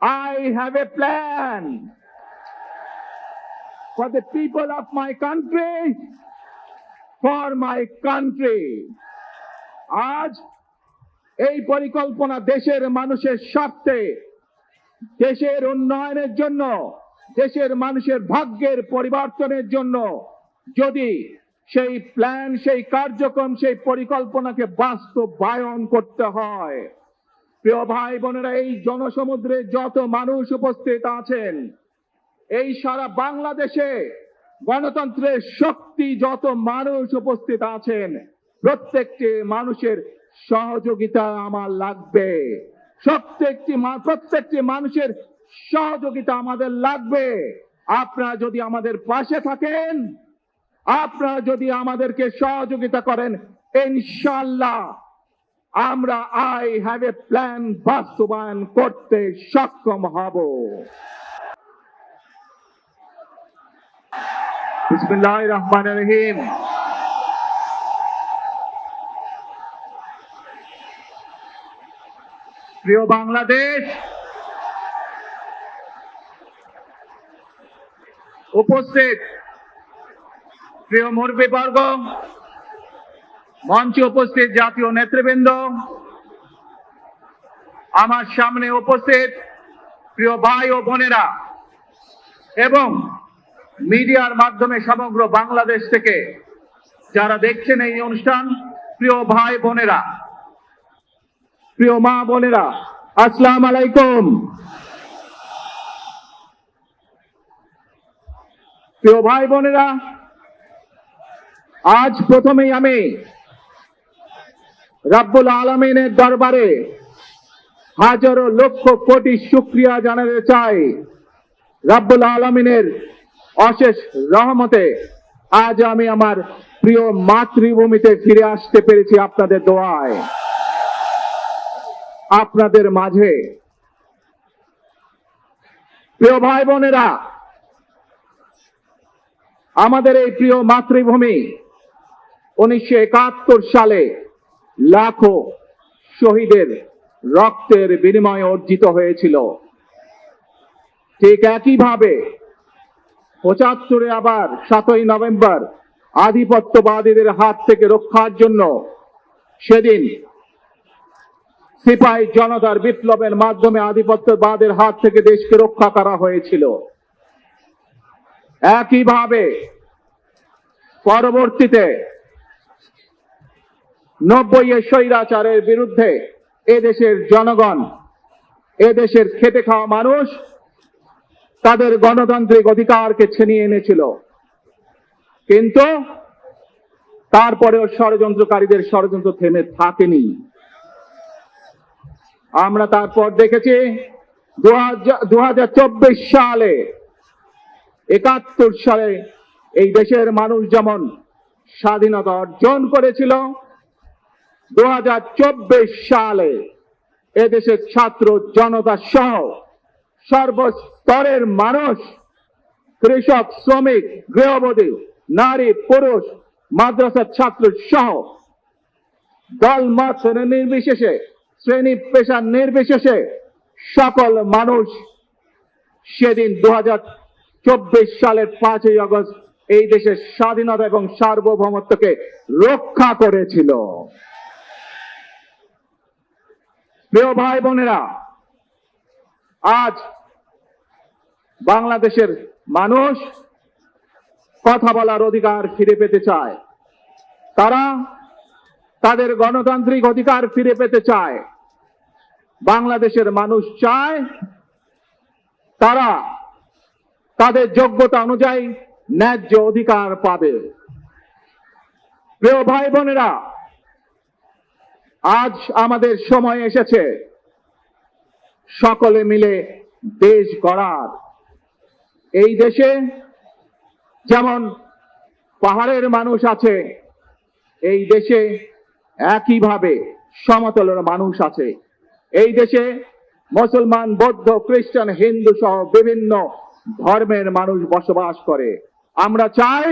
I have a plan for the people of my country, for my country. আজ এই পরিকল্পনা দেশের মানুষের স্বার্থে, দেশের উন্নয়নের জন্য, দেশের মানুষের ভাগ্যের পরিবর্তনের জন্য যদি সেই প্ল্যান, সেই কার্যক্রম, সেই পরিকল্পনাকে বাস্তবায়ন করতে হয়, প্রিয় ভাই বোনেরা, এই জনসমুদ্রে যত মানুষ উপস্থিত আছেন, এই সারা বাংলাদেশে গণতন্ত্রের শক্তি যত মানুষ উপস্থিত আছেন, প্রত্যেকটি মানুষের সহযোগিতা আমার লাগবে। প্রত্যেকটি মানুষের সহযোগিতা আমাদের লাগবে। আপনারা যদি আমাদের পাশে থাকেন, আপনারা যদি আমাদেরকে সহযোগিতা করেন, ইনশাআল্লাহ আমরা আই হ্যাভ এ প্ল্যান বাস্তবায়ন করতে সক্ষম হব। বিসমিল্লাহির রহমানির রহিম। প্রিয় বাংলাদেশ, উপস্থিত প্রিয় মুরব্বীবর্গ, মঞ্চে উপস্থিত জাতীয় নেতৃবৃন্দ, আমার সামনে উপস্থিত প্রিয় ভাই ও বোনেরা এবং মিডিয়ার মাধ্যমে সমগ্র বাংলাদেশ থেকে যারা দেখছেন এই অনুষ্ঠান, প্রিয় ভাই বোনেরা, প্রিয় মা বোনেরা, আসসালামু আলাইকুম। প্রিয় ভাই বোনেরা, আজ প্রথমেই আমি রব্বুল আলামিনের দরবারে হাজারো লক্ষ কোটি শুকরিয়া জানাতে চাই। রব্বুল আলামিনের অশেষ রহমতে আজ আমি আমার প্রিয় মাতৃভূমিতে ফিরে আসতে পেরেছি আপনাদের দোয়ায়, আপনাদের মাঝে। প্রিয় ভাই বোনেরা, আমাদের এই প্রিয় মাতৃভূমি 1971 সালে লাখো শহীদের রক্তের বিনিময়ে অর্জিত হয়েছিল। ঠিক একইভাবে 75-এ আবার 7ই নভেম্বর আধিপত্যবাদীদের হাত থেকে রক্ষার জন্য সেদিন সিপাহী জনতার বিপ্লবের মাধ্যমে আধিপত্যবাদের হাত থেকে দেশকে রক্ষা করা হয়েছিল। একইভাবে পরবর্তীতে 90-এর স্বৈরাচারের বিরুদ্ধে এদেশের জনগণ, এদেশের খেটে খাওয়া মানুষ তাদের গণতান্ত্রিক অধিকারকে ছিনিয়ে এনেছিল। কিন্তু তারপরেও ষড়যন্ত্রকারীদের ষড়যন্ত্র থেমে থাকেনি। আমরা তারপর দেখেছি 2024 সালে, 71 সালে এই দেশের মানুষ যেমন স্বাধীনতা অর্জন করেছিল, 2024 সালে এদেশের ছাত্র জনতা সহ সর্বস্তরের মানুষ, কৃষক, শ্রমিক, গৃহবধূ, নারী, পুরুষ, মাদ্রাসার ছাত্র সহ দল মত নির্বিশেষে, শ্রেণী পেশা নির্বিশেষে সকল মানুষ সেদিন 2024 সালের 5ই আগস্ট এই দেশের স্বাধীনতা এবং সার্বভৌমত্বকে রক্ষা করেছিল। প্রিয় ভাই বোনেরা, আজ বাংলাদেশের মানুষ কথা বলার অধিকার ফিরে পেতে চায়, তারা তাদের গণতান্ত্রিক অধিকার ফিরে পেতে চায়। বাংলাদেশের মানুষ চায় তারা তাদের যোগ্যতা অনুযায়ী ন্যায্য অধিকার পাবে। প্রিয় ভাই বোনেরা, আজ আমাদের সময় এসেছে সকলে মিলে দেশ গড়ার। এই দেশে যেমন পাহাড়ের মানুষ আছে, এই দেশে একইভাবে সমতলের মানুষ আছে। এই দেশে মুসলমান, বৌদ্ধ, খ্রিস্টান, হিন্দু সহ বিভিন্ন ধর্মের মানুষ বসবাস করে। আমরা চাই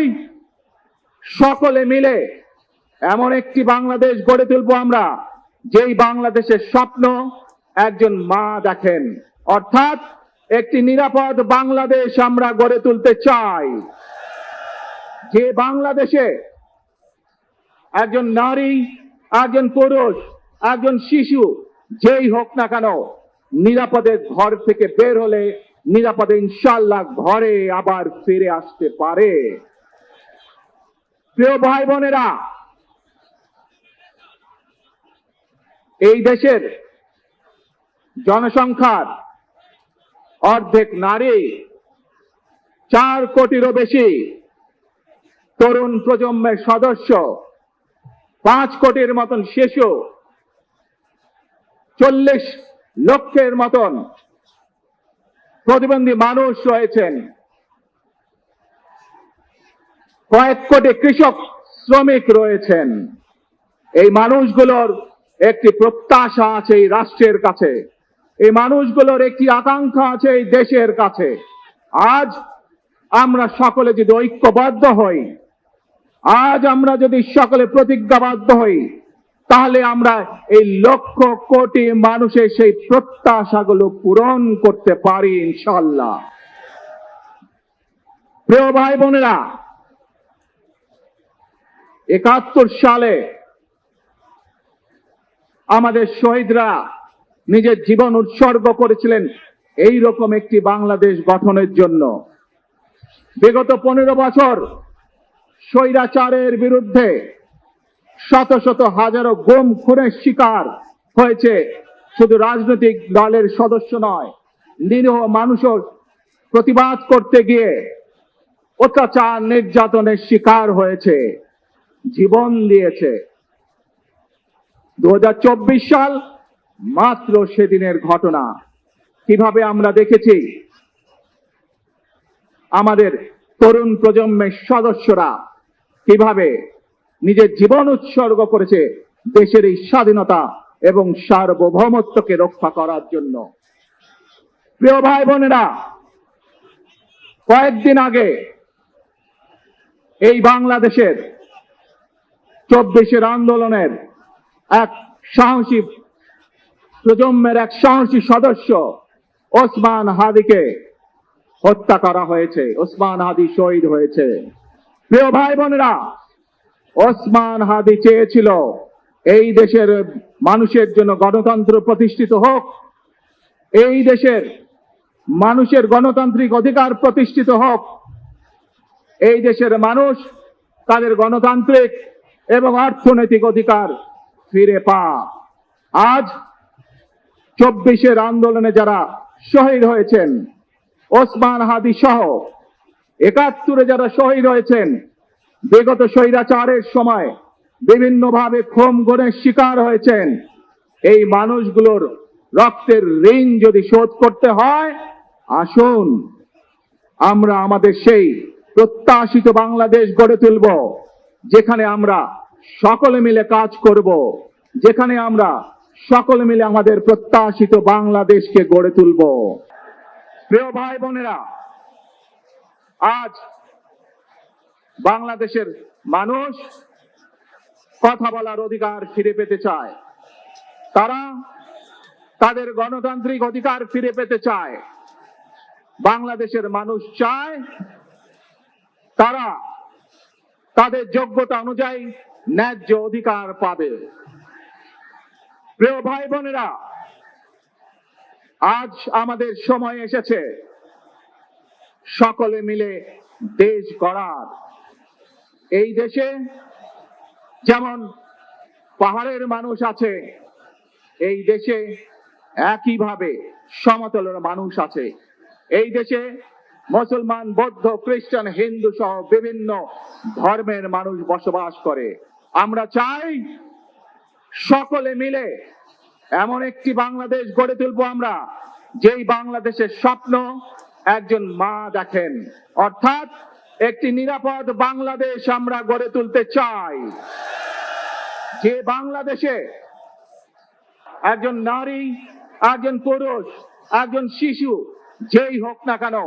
সকলে মিলে এমন একটি বাংলাদেশ গড়ে তুলব আমরা, যেই বাংলাদেশের স্বপ্ন একজন মা দেখেন, অর্থাৎ একটি নিরাপদ বাংলাদেশ আমরা গড়ে তুলতে চাই, যে বাংলাদেশে একজন নারী, একজন পুরুষ, একজন শিশু যেই হোক না কেন নিরাপদে ঘর থেকে বের হলে নিরাপদে ইনশাআল্লাহ ঘরে আবার ফিরে আসতে পারে। প্রিয় ভাই বোনেরা, এই দেশের জনসংখ্যার অর্ধেক নারী, 4 কোটিরও বেশি তরুণ প্রজন্মের সদস্য, 5 কোটির মতন শিশু, 40 লক্ষের মতন প্রতিবন্ধী মানুষ রয়েছেন, কয়েক কোটি কৃষক শ্রমিক রয়েছেন। এই মানুষগুলোর একটি প্রত্যাশা আছে এই রাষ্ট্রের কাছে, এই মানুষগুলোর একটি আকাঙ্ক্ষা আছে এই দেশের কাছে। আজ আমরা সকলে যদি ঐক্যবদ্ধ হই, আজ আমরা যদি সকলে প্রতিজ্ঞাবদ্ধ হই, তাহলে আমরা এই লক্ষ কোটি মানুষের সেই প্রত্যাশাগুলো পূরণ করতে পারি ইনশাআল্লাহ। প্রিয় ভাই বোনেরা, 71 সালে আমাদের শহীদরা নিজের জীবন উৎসর্গ করেছিলেন এই রকম একটি বাংলাদেশ গঠনের জন্য। বিগত 15 বছর স্বৈরাচারের বিরুদ্ধে শত শত হাজারো গুম খুনের শিকার হয়েছে শুধু রাজনৈতিক দলের সদস্য নয়, নিরীহ মানুষও প্রতিবাদ করতে গিয়ে অত্যাচার নির্যাতনের শিকার হয়েছে, জীবন দিয়েছে। 2024 সাল মাত্র সেদিনের ঘটনা। কিভাবে আমরা দেখেছি আমাদের তরুণ প্রজন্মের সদস্যরা কিভাবে নিজের জীবন উৎসর্গ করেছে দেশের এই স্বাধীনতা এবং সার্বভৌমত্বকে রক্ষা করার জন্য। প্রিয় ভাই বোনেরা, কয়েকদিন আগে এই বাংলাদেশের 24-এর আন্দোলনের এক সাহসী প্রজন্মের এক সাহসী সদস্য ওসমান হাদিকে হত্যা করা হয়েছে, ওসমান হাদি শহীদ হয়েছে। প্রিয় ভাই বোনেরা, ওসমান হাদি চেয়েছিল এই দেশের মানুষের জন্য গণতন্ত্র প্রতিষ্ঠিত হোক, এই দেশের মানুষের গণতান্ত্রিক অধিকার প্রতিষ্ঠিত হোক, এই দেশের মানুষ তাদের গণতান্ত্রিক এবং অর্থনৈতিক অধিকার ফিরে পাক। আজ 24-এর আন্দোলনে যারা শহীদ হয়েছেন, ওসমান হাদি সহ 71-এ যারা শহীদ হয়েছেন, বিগত স্বৈরাচারের সময় বিভিন্নভাবে খুন গুমের শিকার হয়েছেন, এই মানুষগুলোর রক্তের ঋণ যদি শোধ করতে হয়, আসুন আমরা আমাদের সেই প্রত্যাশিত বাংলাদেশ গড়ে তুলব, যেখানে আমরা সকলে মিলে কাজ করব, যেখানে আমরা সকলে মিলে আমাদের প্রত্যাশিত বাংলাদেশকে গড়ে তুলব। প্রিয় ভাই বোনেরা, আজ বাংলাদেশের মানুষ কথা বলার অধিকার ফিরে পেতে চায়, তারা তাদের গণতান্ত্রিক অধিকার ফিরে পেতে চায়। বাংলাদেশের মানুষ চায় তারা তাদের যোগ্যতা অনুযায়ী ন্যায্য অধিকার পাবে। প্রিয় ভাই বোনেরা, আজ আমাদের সময় এসেছে সকলে মিলে দেশ গড়ার। এই দেশে যেমন পাহাড়ের মানুষ আছে, এই দেশে একইভাবে সমতলের মানুষ আছে। এই দেশে মুসলমান, বৌদ্ধ, খ্রিস্টান, হিন্দু সহ বিভিন্ন ধর্মের মানুষ বসবাস করে। আমরা চাই সকলে মিলে এমন একটি বাংলাদেশ গড়ে তুলব আমরা, যেই বাংলাদেশের স্বপ্ন একজন মা দেখেন, অর্থাৎ একটি নিরাপদ বাংলাদেশ আমরা গড়ে তুলতে চাই, যে বাংলাদেশে একজন নারী, একজন পুরুষ, একজন শিশু যেই হোক না কেন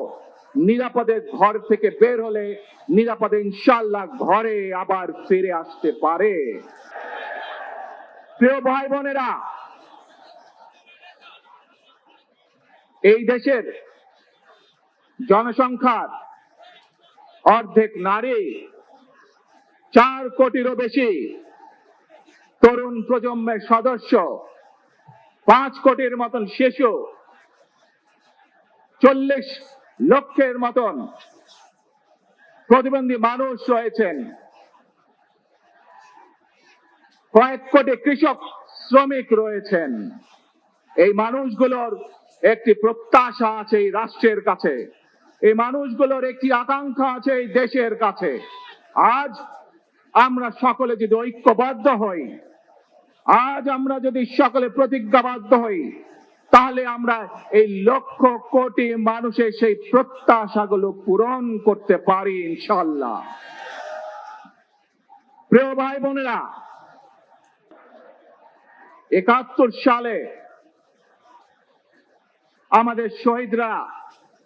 নিরাপদে ঘর থেকে বের হলে নিরাপদে ইনশাআল্লাহ ঘরে আবার ফিরে আসতে পারে। প্রিয় ভাই বোনেরা, এই দেশের জনসংখ্যার অর্ধেক নারী, 4 কোটিরও বেশি তরুণ প্রজন্মের সদস্য, 5 কোটির মতন শিশু, 40 লক্ষের মতন প্রতিবন্ধী মানুষ রয়েছেন, কয়েক কোটি কৃষক শ্রমিক রয়েছেন। এই মানুষগুলোর একটি প্রত্যাশা আছে এই রাষ্ট্রের কাছে, এই মানুষগুলোর একটি আকাঙ্ক্ষা আছে এই দেশের কাছে। আজ আমরা সকলে যদি ঐক্যবদ্ধ হই, আজ আমরা যদি সকলে প্রতিজ্ঞাবদ্ধ হই, তাহলে আমরা এই লক্ষ কোটি মানুষের সেই প্রত্যাশাগুলো পূরণ করতে পারি ইনশাআল্লাহ। প্রিয় ভাই বোনেরা, 71 সালে আমাদের শহীদরা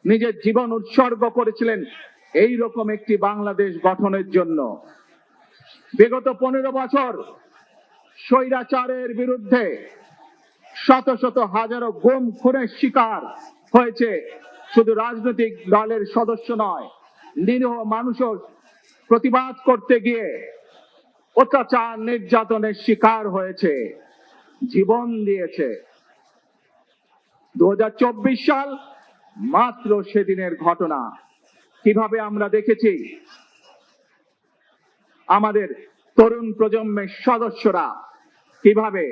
নিজের জীবন উৎসর্গ করেছিলেন এই রকম একটি বাংলাদেশ গঠনের জন্য। বিগত 15 বছর স্বৈরাচারের বিরুদ্ধে শত শত হাজারো গুম খুনের শিকার হয়েছে শুধু রাজনৈতিক দলের সদস্য নয়, নিরীহ মানুষও প্রতিবাদ করতে গিয়ে অত্যাচার নির্যাতনের শিকার হয়েছে, জীবন দিয়েছে। 2024 সাল মাত্র সেদিনের ঘটনা। কিভাবে আমরা দেখেছি আমাদের তরুণ প্রজন্মের সদস্যরা কিভাবে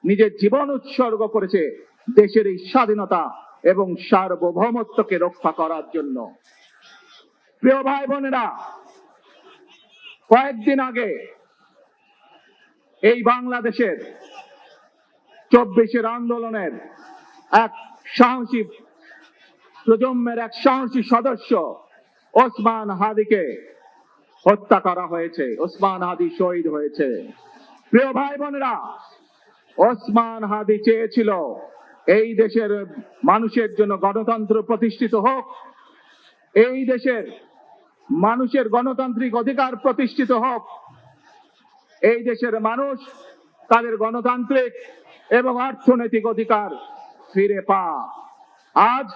নিজের জীবন উৎসর্গ করেছে দেশের এই স্বাধীনতা এবং সার্বভৌমত্বকে রক্ষা করার জন্য। প্রিয় ভাই বোনেরা, কয়েকদিন আগে এই বাংলাদেশের 24-এর আন্দোলনের এক সাহসী প্রজন্মের এক সাহসী সদস্য ওসমান হাদিকে হত্যা করা হয়েছে। ওসমান হাদি শহীদ হয়েছে। প্রিয় ভাই বোনেরা, ওসমান হাদি চেয়েছিল এই দেশের মানুষের জন্য গণতন্ত্র প্রতিষ্ঠিত হোক, এই দেশের মানুষের গণতান্ত্রিক অধিকার প্রতিষ্ঠিত হোক, এই দেশের মানুষ তাদের গণতান্ত্রিক এবং অর্থনৈতিক অধিকার ফিরে পাক। আজ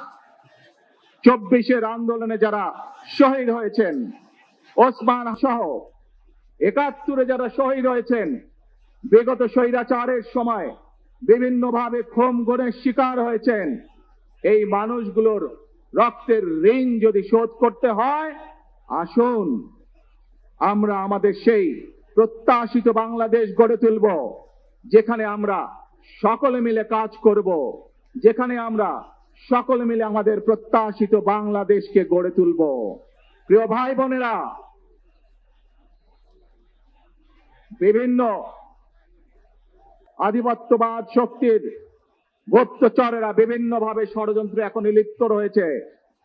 24-এর আন্দোলনে যারা শহীদ হয়েছেন, ওসমান সহ 71-এ যারা শহীদ হয়েছেন, বিগত স্বৈরাচারের সময় বিভিন্নভাবে খুন গুমের শিকার হয়েছেন, এই মানুষগুলোর রক্তের ঋণ যদি শোধ করতে হয়, আসুন আমরা আমাদের সেই প্রত্যাশিত বাংলাদেশ গড়ে তুলব, যেখানে আমরা সকলে মিলে কাজ করব, যেখানে আমরা সকলে মিলে আমাদের প্রত্যাশিত বাংলাদেশকে গড়ে তুলব। প্রিয় ভাই বোনেরা, বিভিন্ন আধিপত্যবাদ শক্তির গুপ্তচরেরা বিভিন্নভাবে ষড়যন্ত্রে এখন লিপ্ত রয়েছে।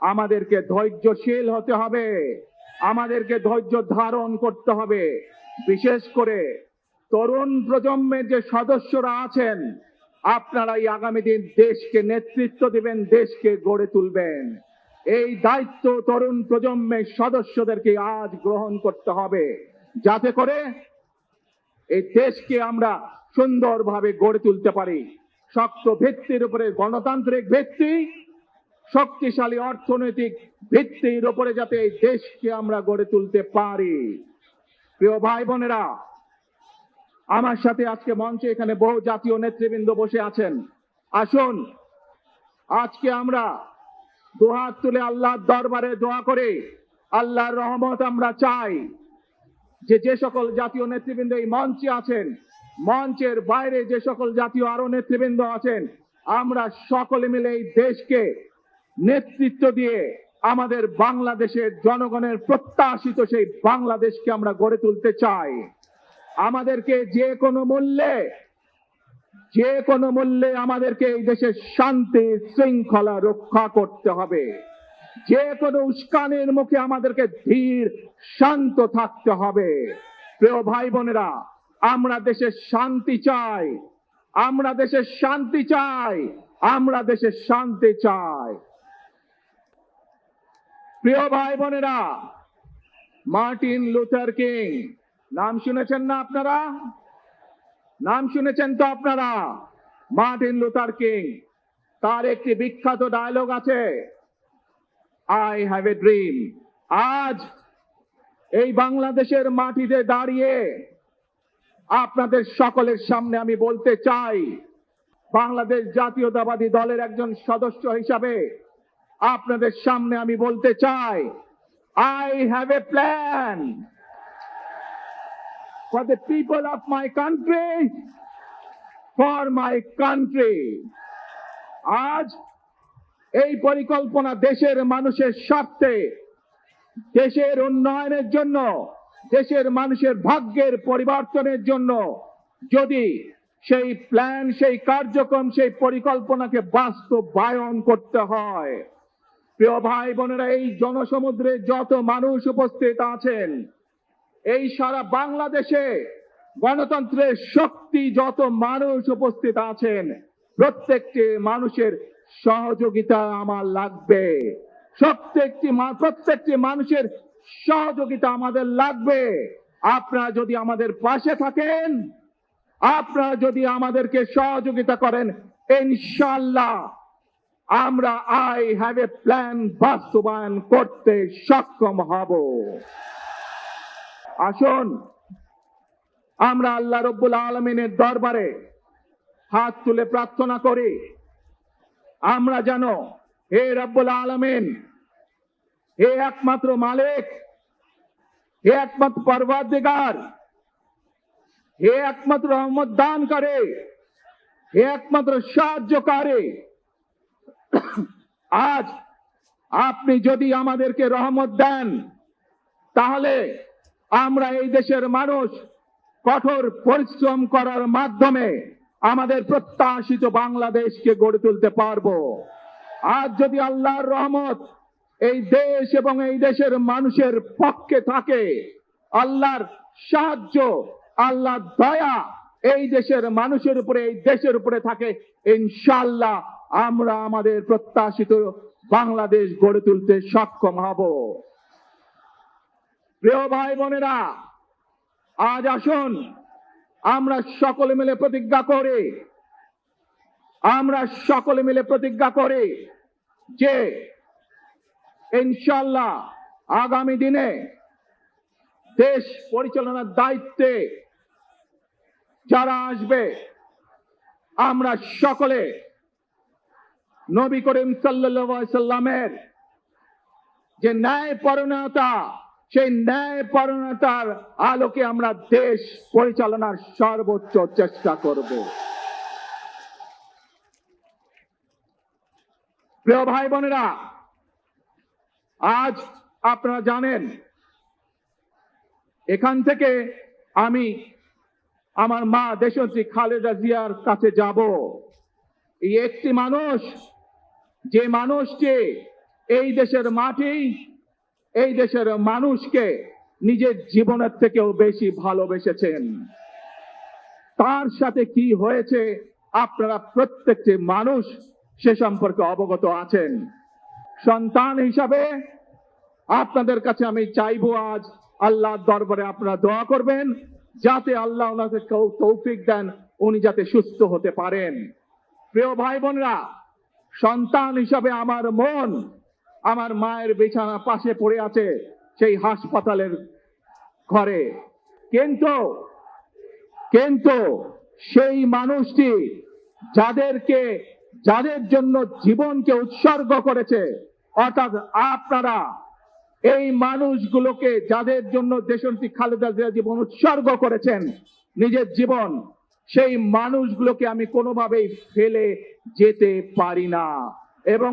আমাদেরকে ধৈর্যশীল হতে হবে, আমাদেরকে ধৈর্য ধারণ করতে হবে। বিশেষ করে তরুণ প্রজন্মের যে সদস্যরা আছেন, আপনারা এই আগামী দিন দেশকে নেতৃত্ব দিবেন, দেশকে গড়ে তুলবেন। এই দায়িত্ব তরুণ প্রজন্মের সদস্যদেরকে আজ গ্রহণ করতে হবে, যাতে করে এই দেশকে আমরা সুন্দরভাবে গড়ে তুলতে পারি। শক্ত ভিত্তির উপরে গণতান্ত্রিক ভিত্তি, শক্তিশালী অর্থনৈতিক ভিত্তির উপরে যাতে এই দেশকে আমরা গড়ে তুলতে পারি। প্রিয় ভাই বোনেরা, আমার সাথে আজকে মঞ্চে এখানে বহু জাতীয় নেতৃবৃন্দ বসে আছেন। আসুন আজকে আমরা দুহাত তুলে আল্লাহর দরবারে দোয়া করে আল্লাহর রহমত আমরা চাই। যে সকল জাতীয় নেতৃবৃন্দ এই মঞ্চে আছেন, মঞ্চের বাইরে যে সকল জাতীয় আরো নেতৃবৃন্দ আছেন, আমরা সকলে মিলে এই দেশকে নেতৃত্ব দিয়ে আমাদের বাংলাদেশের জনগণের প্রত্যাশিত সেই বাংলাদেশকে আমরা গড়ে তুলতে চাই। আমাদেরকে যে কোনো মূল্যে আমাদেরকে এই দেশের শান্তি শৃঙ্খলা রক্ষা করতে হবে। যে কোনো উস্কানির মুখে আমাদেরকে ধীর শান্ত থাকতে হবে। প্রিয় ভাই বোনেরা, আমরা দেশের শান্তি চাই, আমরা দেশের শান্তি চাই, আমরা দেশের শান্তি চাই। প্রিয় ভাই বোনেরা, মার্টিন লুথার কিং নাম শুনেছেন না আপনারা? নাম শুনেছেন তো আপনারা? মার্টিন লুথার কিং তার একটি বিখ্যাত ডায়লগ আছে, আই হ্যাভ এ ড্রিম। আজ এই বাংলাদেশের মাটিতে দাঁড়িয়ে আপনাদের সকলের সামনে আমি বলতে চাই, বাংলাদেশ জাতীয়তাবাদী দলের একজন সদস্য হিসাবে আপনাদের সামনে আমি বলতে চাই, I have a plan for the people of my country, for my country. আজ এই পরিকল্পনা দেশের মানুষের স্বার্থে, দেশের উন্নয়নের জন্য, দেশের মানুষের ভাগ্যের পরিবর্তনের জন্য যদি সেই প্ল্যান, সেই কার্যক্রম, সেই পরিকল্পনাকে বাস্তবায়ন করতে হয়, প্রিয় ভাই বোনেরা, এই জনসমুদ্রে যত মানুষ উপস্থিত আছেন, এই সারা বাংলাদেশে গণতন্ত্রের শক্তি যত মানুষ উপস্থিত আছেন, প্রত্যেকটি মানুষের সহযোগিতা আমার লাগবে। প্রত্যেকটি মানুষের সহযোগিতা আমাদের লাগবে। আপনারা যদি আমাদের পাশে থাকেন, আপনারা যদি আমাদেরকে সহযোগিতা করেন, ইনশাআল্লাহ আমরা আই হ্যাভ এ প্ল্যান বাস্তবায়ন করতে সক্ষম হব। আসুন আমরা আল্লাহ রব্বুল আলামিনের দরবারে হাত তুলে প্রার্থনা করি, আমরা যেন, হে রব্বুল আলামিন, হে একমাত্র মালিক, হে একমাত্র পরওয়ারদিগার, হে একমাত্র রহমত দানকারী, হে একমাত্র সাহায্যকারী, আজ আপনি যদি আমাদেরকে রহমত দেন, তাহলে আমরা এই দেশের মানুষ কঠোর পরিশ্রম করার মাধ্যমে আমাদের প্রত্যাশিত বাংলাদেশকে গড়ে তুলতে পারবো। আজ যদি আল্লাহর রহমত এই দেশ এবং এই দেশের মানুষের পক্ষে থাকে, আল্লাহর সাহায্য, আল্লাহর দয়া এই দেশের মানুষের উপরে, এই দেশের উপরে থাকে, ইনশাআল্লাহ আমরা আমাদের প্রত্যাশিত বাংলাদেশ গড়ে তুলতে সক্ষম হব। প্রিয় ভাই বোনেরা, আজ আসুন আমরা সকলে মিলে প্রতিজ্ঞা করি, যে ইনশাআল্লাহ আগামী দিনে দেশ পরিচালনার দায়িত্বে যারা আসবে, আমরা সকলে নবী করিম সাল্লাল্লাহু আলাইহি সাল্লামের যে ন্যায়পরায়ণতা, সেই ন্যায়পরায়ণতার আলোকে আমরা দেশ পরিচালনার সর্বোচ্চ চেষ্টা করব। প্রিয় ভাই বোনেরা, আজ আপনারা জানেন, এখান থেকে আমি আমার মা দেশনেত্রী খালেদা জিয়ার কাছে যাব। এই একটি মানুষ, যে মানুষটি এই দেশের মাটি, এই দেশের মানুষকে নিজের জীবনের থেকেও বেশি ভালোবেসেছেন। তার সাথে কি হয়েছে আপনারা প্রত্যেকটি মানুষ সে সম্পর্কে অবগত আছেন। সন্তান হিসাবে আপনাদের কাছে আমি চাইবো, আজ আল্লাহর দরবারে আপনারা দোয়া করবেন, যাতে আল্লাহ ওনাকে তৌফিক দেন, উনি যাতে সুস্থ হতে পারেন। প্রিয় ভাই বোনেরা, সন্তান হিসাবে আমার মন আমার মায়ের বিছানা পাশে পড়ে আছে সেই হাসপাতালের ঘরে, কিন্তু সেই মানুষটি যাদের জন্য জীবনকে উৎসর্গ করেছে, অর্থাৎ আপনারা এই মানুষগুলোকে, যাদের জন্য দেশনেত্রী খালেদা জিয়া জীবন উৎসর্গ করেছেন, নিজের জীবন, সেই মানুষগুলোকে আমি কোনোভাবেই ফেলে যেতে পারি না। এবং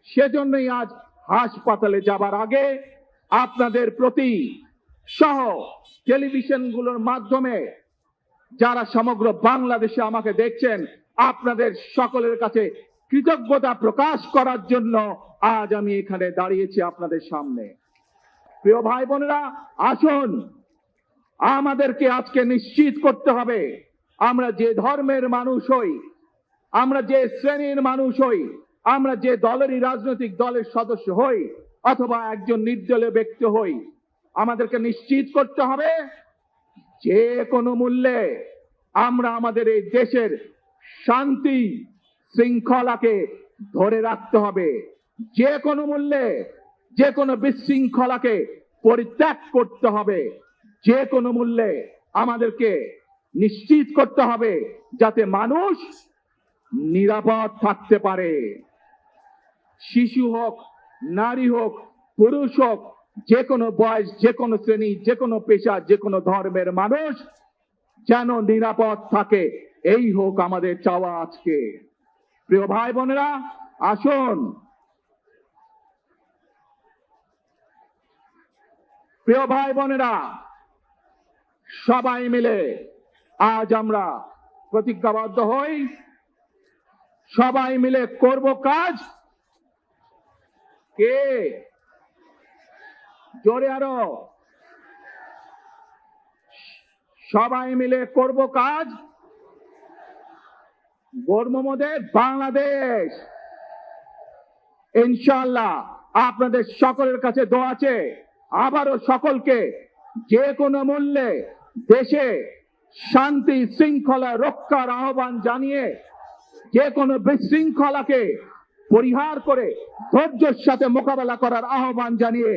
সেজন্যই আজ হাসপাতালে যাবার আগে আপনাদের প্রতি সহ টেলিভিশনগুলোর মাধ্যমে যারা সমগ্র বাংলাদেশে আমাকে দেখছেন, আপনাদের সকলের কাছে কৃতজ্ঞতা প্রকাশ করার জন্য আজ আমি এখানে দাঁড়িয়েছি আপনাদের সামনে। প্রিয় ভাই বোনেরা, আসুন আমাদেরকে আজকে নিশ্চিত করতে হবে, আমরা যে ধর্মের মানুষ হই, আমরা যে শ্রেণীর মানুষ হই, আমরা যে দলেরই রাজনৈতিক দলের সদস্য হই অথবা একজন নির্দলীয় ব্যক্তি হই, আমাদেরকে নিশ্চিত করতে হবে যে কোনো মূল্যে আমরা আমাদের এই দেশের শান্তি শৃঙ্খলাকে ধরে রাখতে হবে। যে কোনো মূল্যে যে কোনো বিশৃঙ্খলাকে পরিত্যাগ করতে হবে। যে কোনো মূল্যে আমাদেরকে নিশ্চিত করতে হবে যাতে মানুষ নিরাপদ থাকতে পারে। শিশু হোক, নারী হোক, পুরুষ হোক, যে কোনো বয়স, যে কোনো শ্রেণী, যে কোনো পেশা, যে কোনো ধর্মের মানুষ যেন নিরাপদ থাকে, এই হোক আমাদের চাওয়া আজকে। প্রিয় ভাই বোনেরা, আসুন প্রিয় ভাই বোনেরা, সবাই মিলে আজ আমরা প্রতিজ্ঞাবদ্ধ হই, সবাই মিলে করব কাজ। কে জোরে আরো, সবাই মিলে করব কাজ, গর্ব মোদের বাংলাদেশ। ইনশাআল্লাহ আপনাদের সকলের কাছে দোয়া আছে, আবারও সকলকে যে কোনো মূল্যে দেশে শান্তি শৃঙ্খলা রক্ষার আহ্বান জানিয়ে যে কোনো বিশৃঙ্খলাকে পরিহার করে ধৈর্যের সাথে মোকাবেলা করার আহ্বান জানিয়ে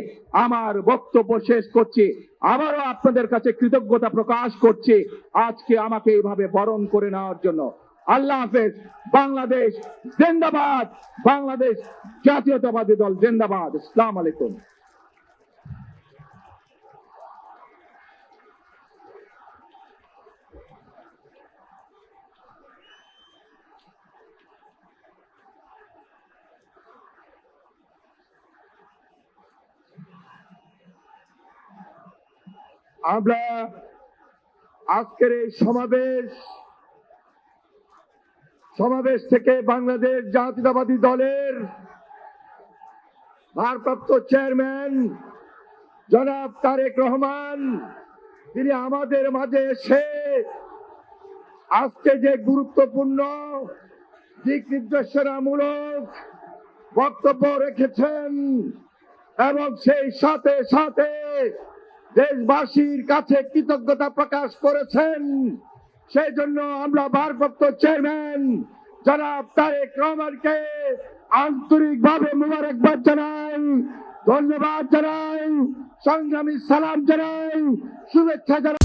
আমার বক্তব্য শেষ করছি। আবারও আপনাদের কাছে কৃতজ্ঞতা প্রকাশ করছি আজকে আমাকে এইভাবে বরণ করে নেওয়ার জন্য। আল্লাহ হাফেজ। বাংলাদেশ জিন্দাবাদ, বাংলাদেশ জাতীয়তাবাদী দল জিন্দাবাদ। আসসালামু আলাইকুম। আমরা আজকের এই সমাবেশ থেকে বাংলাদেশ জাতীয়তাবাদী দলের ভারপ্রাপ্ত চেয়ারম্যান জনাব তারেক রহমান, তিনি আমাদের মাঝে এসে আজকে যে গুরুত্বপূর্ণ দিক নির্দেশনামূলক বক্তব্য রেখেছেন এবং সেই সাথে সাথে দেশবাসীর কাছে কৃতজ্ঞতা প্রকাশ করেছেন, সেই জন্য আমরা ভারপ্রাপ্ত চেয়ারম্যান জনাব তারেক রহমানকে আন্তরিকভাবে মুবারকবাদ জানাই, ধন্যবাদ জানাই, সংগ্রামী সালাম জানাই, শুভেচ্ছা জানাই।